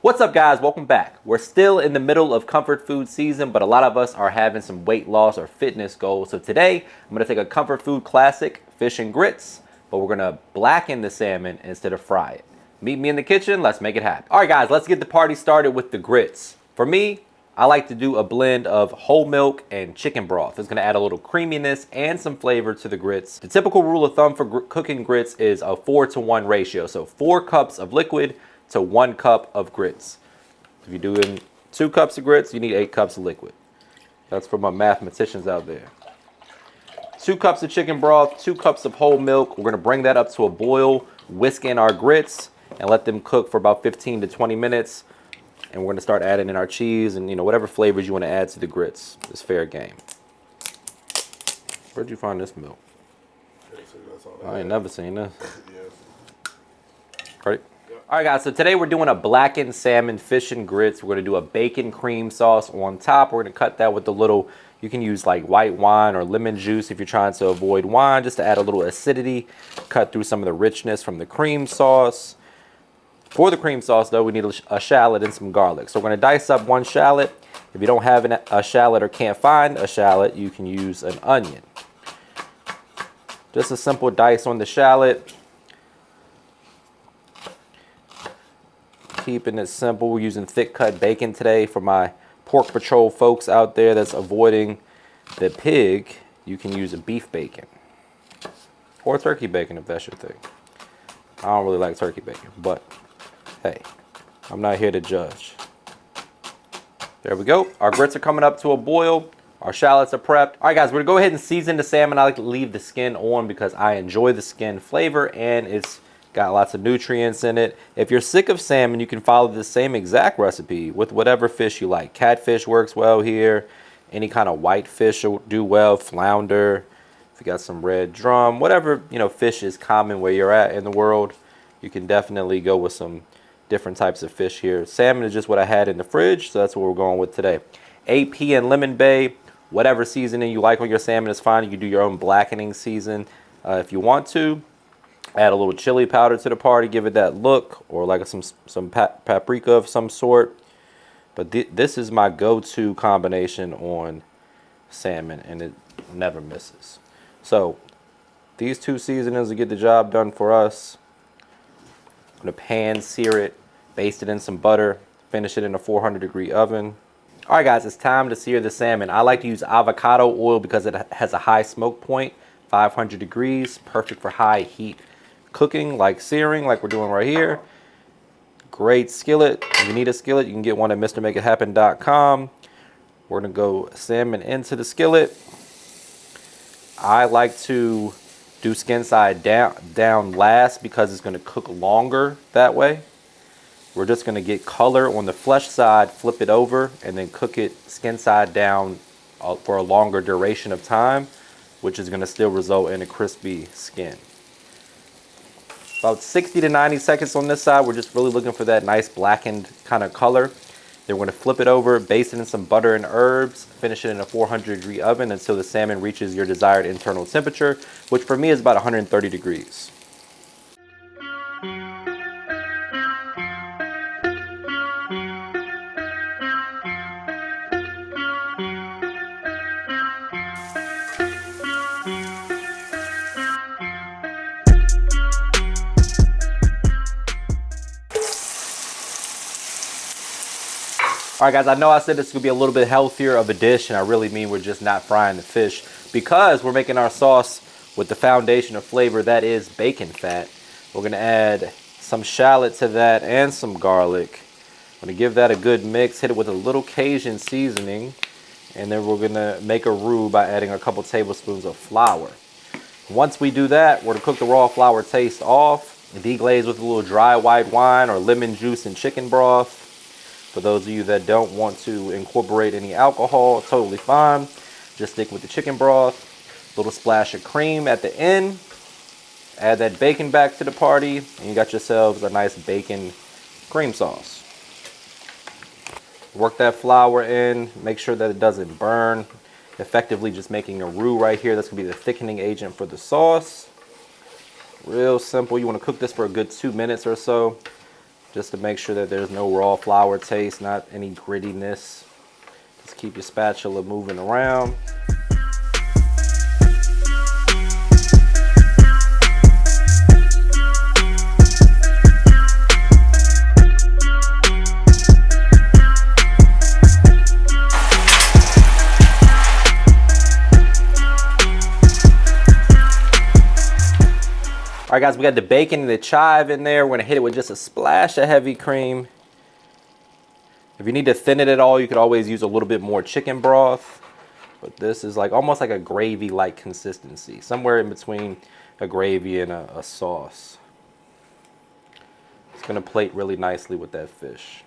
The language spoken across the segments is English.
What's up, guys? Welcome back. We're still in the middle of comfort food season, but a lot of us are having some weight loss or fitness goals. So today, I'm gonna take a comfort food classic, fish and grits, but we're gonna blacken the salmon instead of fry it. Meet me in the kitchen, let's make it happen. All right, guys, let's get the party started with the grits. For me, I like to do a blend of whole milk and chicken broth. It's gonna add a little creaminess and some flavor to the grits. The typical rule of thumb for cooking grits is a 4-to-1 ratio. So 4 cups of liquid to 1 cup of grits. If you're doing 2 cups of grits, you need 8 cups of liquid. That's for my mathematicians out there. 2 cups of chicken broth, 2 cups of whole milk. We're gonna bring that up to a boil, whisk in our grits, and let them cook for about 15 to 20 minutes. And we're gonna start adding in our cheese and whatever flavors you wanna add to the grits. It's fair game. Where'd you find this milk? I ain't never seen this. Ready? All right, guys, so today we're doing a blackened salmon fish and grits. We're gonna do a bacon cream sauce on top. We're gonna cut that with a little, you can use like white wine or lemon juice if you're trying to avoid wine, just to add a little acidity, cut through some of the richness from the cream sauce. For the cream sauce, though, we need a shallot and some garlic. So we're gonna dice up 1 shallot. If you don't have a shallot or can't find a shallot, you can use an onion. Just a simple dice on the shallot. Keeping it simple. We're using thick cut bacon today. For my pork patrol folks out there that's avoiding the pig, you can use a beef bacon or turkey bacon if that's your thing. I don't really like turkey bacon, but hey, I'm not here to judge. There we go. Our grits are coming up to a boil. Our shallots are prepped. All right, guys, we're gonna go ahead and season the salmon. I like to leave the skin on because I enjoy the skin flavor and it's got lots of nutrients in it. If you're sick of salmon, you can follow the same exact recipe with whatever fish you like. Catfish works well here. Any kind of white fish will do well. Flounder. If you got some red drum, whatever fish is common where you're at in the world, you can definitely go with some different types of fish here. Salmon is just what I had in the fridge, so that's what we're going with today. AP and Lemon Bae, whatever seasoning you like on your salmon is fine. You can do your own blackening season if you want to. Add a little chili powder to the party, give it that look, or like some paprika of some sort. But this is my go-to combination on salmon, and it never misses. So these 2 seasonings will get the job done for us. I'm gonna pan sear it, baste it in some butter, finish it in a 400-degree oven. All right, guys, it's time to sear the salmon. I like to use avocado oil because it has a high smoke point, 500 degrees, perfect for high heat cooking, like searing, like we're doing right here. Great skillet. If you need a skillet, you can get one at MrMakeItHappen.com. We're gonna go salmon into the skillet. I like to do skin side down last because it's gonna cook longer that way. We're just gonna get color on the flesh side, flip it over, and then cook it skin side down for a longer duration of time, which is gonna still result in a crispy skin. About 60 to 90 seconds on this side. We're just really looking for that nice blackened kind of color. Then we're gonna flip it over, baste it in some butter and herbs, finish it in a 400-degree oven until the salmon reaches your desired internal temperature, which for me is about 130 degrees. All right, guys, I know I said this could be a little bit healthier of a dish, and I really mean we're just not frying the fish because we're making our sauce with the foundation of flavor that is bacon fat. We're gonna add some shallot to that and some garlic. I'm gonna give that a good mix, hit it with a little Cajun seasoning, and then we're gonna make a roux by adding a couple tablespoons of flour. Once we do that, we're gonna cook the raw flour taste off, deglaze with a little dry white wine or lemon juice and chicken broth. For those of you that don't want to incorporate any alcohol, totally fine. Just stick with the chicken broth, a little splash of cream at the end. Add that bacon back to the party, and you got yourselves a nice bacon cream sauce. Work that flour in, make sure that it doesn't burn. Effectively just making a roux right here. That's gonna be the thickening agent for the sauce. Real simple. You wanna cook this for a good 2 minutes or so. just to make sure that there's no raw flour taste, not any grittiness. Just keep your spatula moving around. All right, guys, we got the bacon and the chive in there. We're gonna hit it with just a splash of heavy cream. If you need to thin it at all, you could always use a little bit more chicken broth. But this is like almost like a gravy-like consistency, somewhere in between a gravy and a sauce. It's gonna plate really nicely with that fish.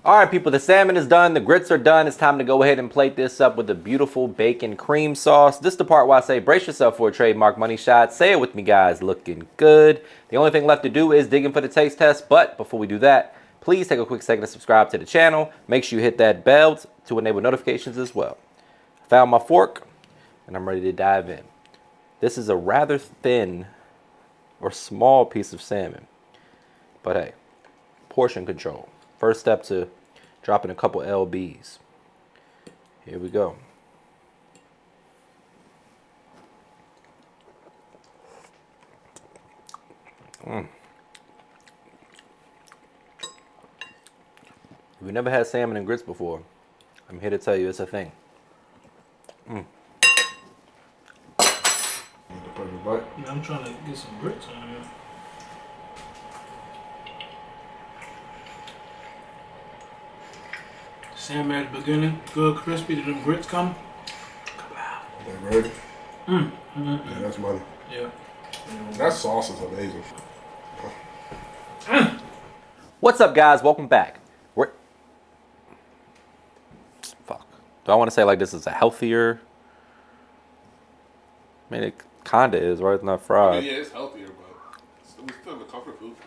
All right, people, the salmon is done. The grits are done. It's time to go ahead and plate this up with a beautiful bacon cream sauce. This is the part where I say, brace yourself for a trademark money shot. Say it with me, guys. Looking good. The only thing left to do is dig in for the taste test. But before we do that, please take a quick second to subscribe to the channel. Make sure you hit that bell to enable notifications as well. I found my fork, and I'm ready to dive in. This is a rather thin or small piece of salmon. But hey, portion control. First step to dropping a couple LBs. Here we go. If you've never had salmon and grits before, I'm here to tell you it's a thing. Yeah, I'm trying to get some grits on here. Salmon at the beginning, good crispy. Did them grits come? They ready? Yeah, that's money. Yeah. That sauce is amazing. What's up, guys? Welcome back. Fuck. Do I want to say like this is a healthier? I mean, it kinda is, right? It's not fried. Yeah, it's healthier, but we still have a comfort food.